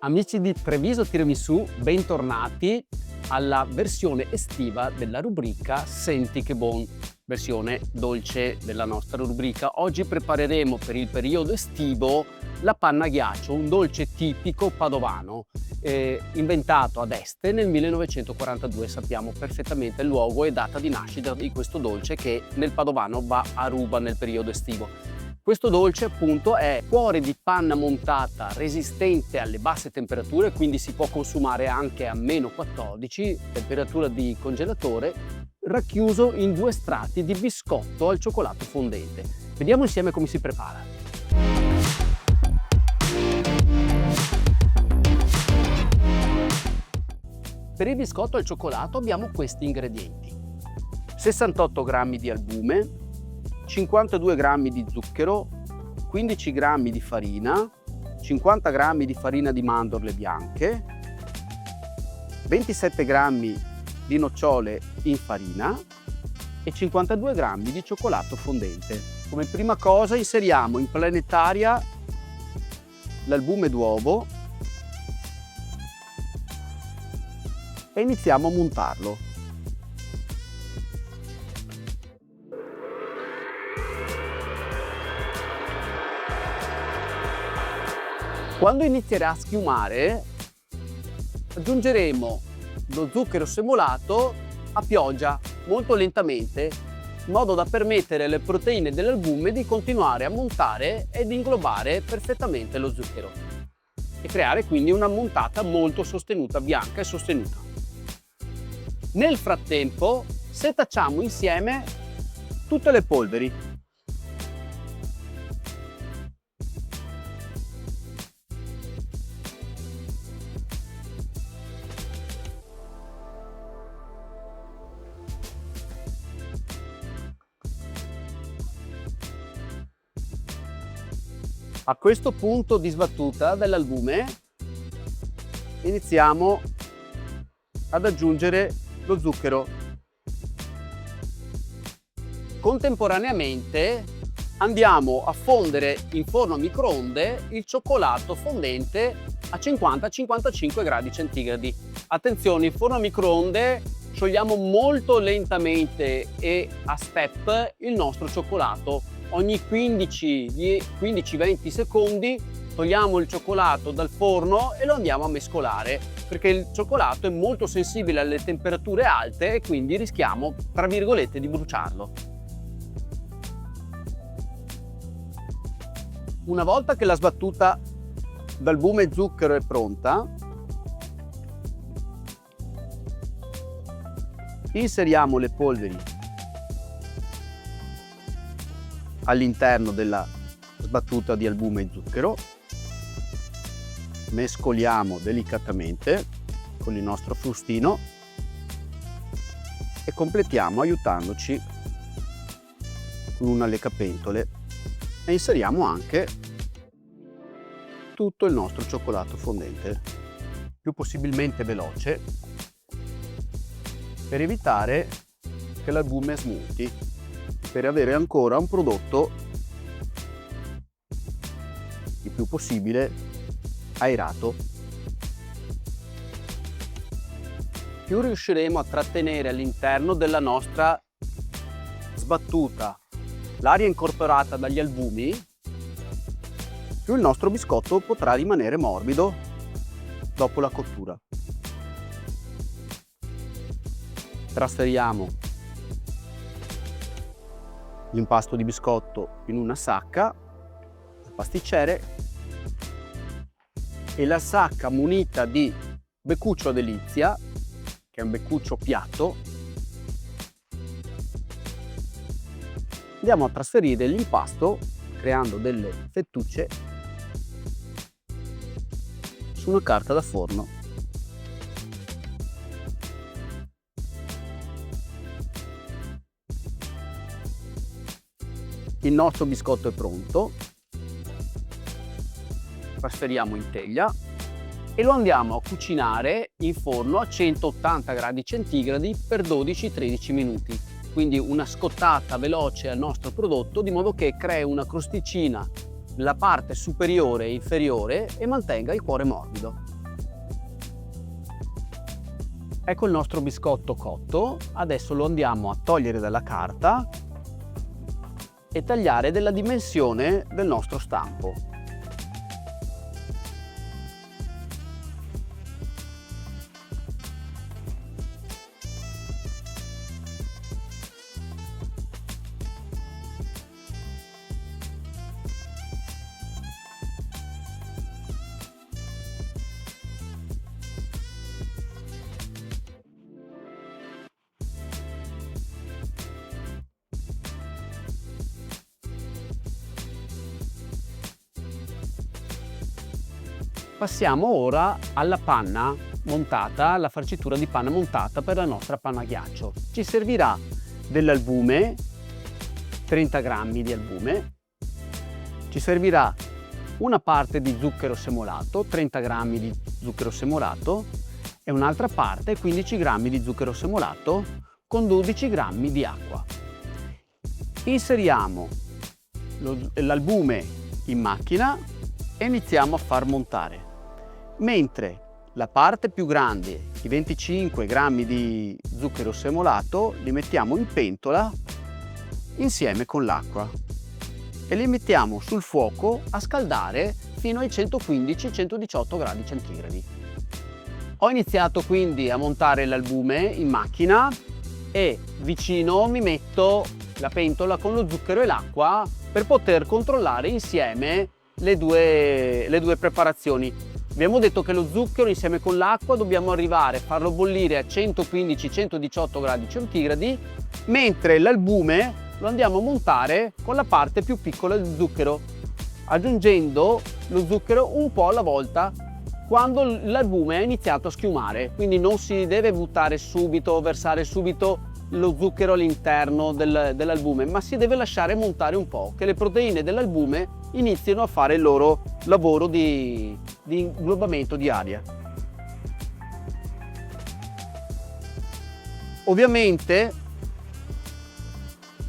Amici di Treviso Tiramisù, bentornati alla versione estiva della rubrica Senti che buon, versione dolce della nostra rubrica. Oggi prepareremo per il periodo estivo la panna ghiaccio, un dolce tipico padovano, inventato ad Este nel 1942. Sappiamo perfettamente il luogo e data di nascita di questo dolce che nel padovano va a ruba nel periodo estivo. Questo dolce appunto è cuore di panna montata resistente alle basse temperature, quindi si può consumare anche a -14, temperatura di congelatore, racchiuso in 2 strati di biscotto al cioccolato fondente. Vediamo insieme come si prepara. Per il biscotto al cioccolato abbiamo questi ingredienti: 68 g di albume, 52 g di zucchero, 15 g di farina, 50 g di farina di mandorle bianche, 27 g di nocciole in farina e 52 g di cioccolato fondente. Come prima cosa inseriamo in planetaria l'albume d'uovo e iniziamo a montarlo. Quando inizierà a schiumare, aggiungeremo lo zucchero semolato a pioggia, molto lentamente, in modo da permettere alle proteine dell'albume di continuare a montare ed inglobare perfettamente lo zucchero e creare quindi una montata molto sostenuta, bianca e sostenuta. Nel frattempo setacciamo insieme tutte le polveri. A questo punto di sbattuta dell'albume iniziamo ad aggiungere lo zucchero. Contemporaneamente andiamo a fondere in forno a microonde il cioccolato fondente a 50-55 gradi centigradi. Attenzione, in forno a microonde sciogliamo molto lentamente e a step il nostro cioccolato. Ogni 15-20 secondi togliamo il cioccolato dal forno e lo andiamo a mescolare, perché il cioccolato è molto sensibile alle temperature alte e quindi rischiamo, tra virgolette, di bruciarlo. Una volta che la sbattuta d'albume e zucchero è pronta, inseriamo le polveri all'interno della sbattuta di albume e zucchero, mescoliamo delicatamente con il nostro frustino e completiamo aiutandoci con una leccapentole e inseriamo anche tutto il nostro cioccolato fondente, più possibilmente veloce, per evitare che l'albume smunti, per avere ancora un prodotto il più possibile aerato. Più riusciremo a trattenere all'interno della nostra sbattuta l'aria incorporata dagli albumi, più il nostro biscotto potrà rimanere morbido dopo la cottura. Trasferiamo l'impasto di biscotto in una sacca da pasticcere e la sacca munita di beccuccio delizia, che è un beccuccio piatto, andiamo a trasferire l'impasto creando delle fettucce su una carta da forno. Il nostro biscotto è pronto, trasferiamo in teglia e lo andiamo a cucinare in forno a 180 gradi centigradi per 12-13 minuti. Quindi una scottata veloce al nostro prodotto, di modo che crei una crosticina la parte superiore e inferiore e mantenga il cuore morbido. Ecco il nostro biscotto cotto, adesso lo andiamo a togliere dalla carta e tagliare della dimensione del nostro stampo. Passiamo ora alla panna montata, alla farcitura di panna montata per la nostra panna a ghiaccio. Ci servirà dell'albume, 30 grammi di albume, ci servirà una parte di zucchero semolato, 30 grammi di zucchero semolato e un'altra parte, 15 grammi di zucchero semolato con 12 grammi di acqua. Inseriamo l'albume in macchina e iniziamo a far montare. Mentre la parte più grande, i 25 grammi di zucchero semolato, li mettiamo in pentola insieme con l'acqua e li mettiamo sul fuoco a scaldare fino ai 115-118 gradi centigradi. Ho iniziato quindi a montare l'albume in macchina e vicino mi metto la pentola con lo zucchero e l'acqua per poter controllare insieme le due preparazioni. Abbiamo detto che lo zucchero insieme con l'acqua dobbiamo arrivare a farlo bollire a 115-118 gradi centigradi, mentre l'albume lo andiamo a montare con la parte più piccola del zucchero, aggiungendo lo zucchero un po' alla volta quando l'albume ha iniziato a schiumare. Quindi non si deve buttare subito, versare subito lo zucchero all'interno dell'albume, ma si deve lasciare montare un po', che le proteine dell'albume iniziano a fare il loro lavoro di inglobamento di aria. Ovviamente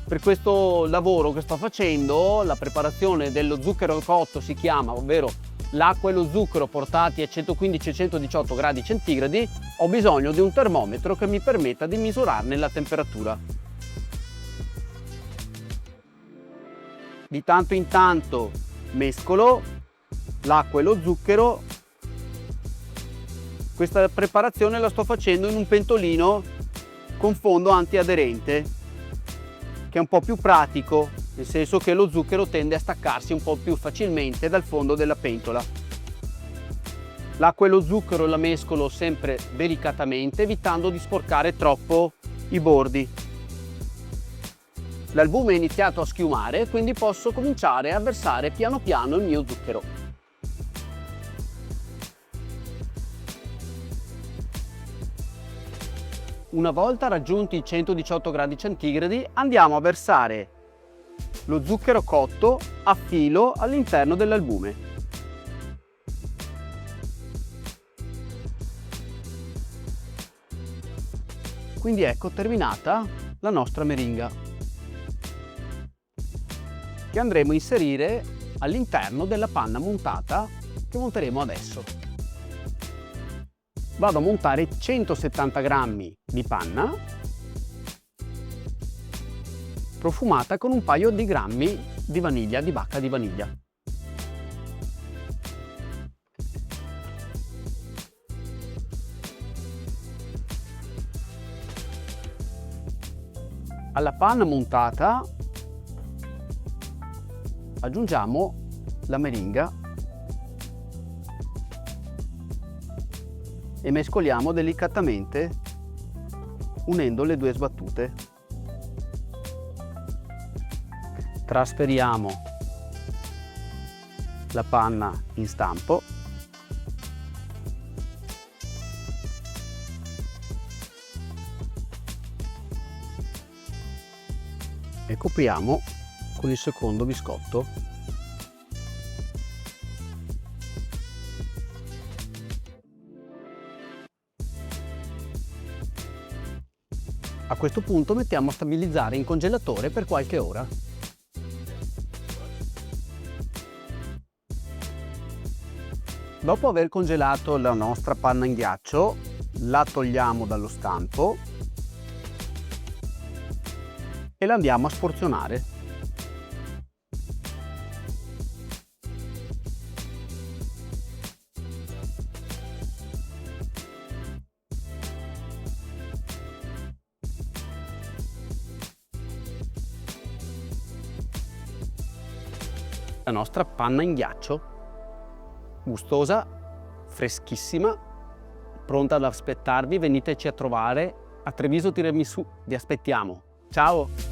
per questo lavoro che sto facendo, la preparazione dello zucchero cotto si chiama, ovvero l'acqua e lo zucchero portati a 115-118 gradi centigradi, ho bisogno di un termometro che mi permetta di misurarne la temperatura. Di tanto in tanto mescolo l'acqua e lo zucchero. Questa preparazione la sto facendo in un pentolino con fondo antiaderente, che è un po' più pratico, nel senso che lo zucchero tende a staccarsi un po' più facilmente dal fondo della pentola. L'acqua e lo zucchero la mescolo sempre delicatamente, evitando di sporcare troppo i bordi. L'albume è iniziato a schiumare, quindi posso cominciare a versare piano piano il mio zucchero. Una volta raggiunti i 118 gradi centigradi andiamo a versare lo zucchero cotto a filo all'interno dell'albume. Quindi ecco terminata la nostra meringa, che andremo a inserire all'interno della panna montata che monteremo adesso. Vado a montare 170 grammi di panna profumata con un paio di grammi di vaniglia, di bacca di vaniglia. Alla panna montata aggiungiamo la meringa e mescoliamo delicatamente unendo le due sbattute. Trasferiamo la panna in stampo e copriamo con il secondo biscotto. A questo punto mettiamo a stabilizzare in congelatore per qualche ora. Dopo aver congelato la nostra panna in ghiaccio, la togliamo dallo stampo e la andiamo a sporzionare. La nostra panna in ghiaccio, gustosa, freschissima, pronta ad aspettarvi. Veniteci a trovare a Treviso Tiramisù, vi aspettiamo. Ciao!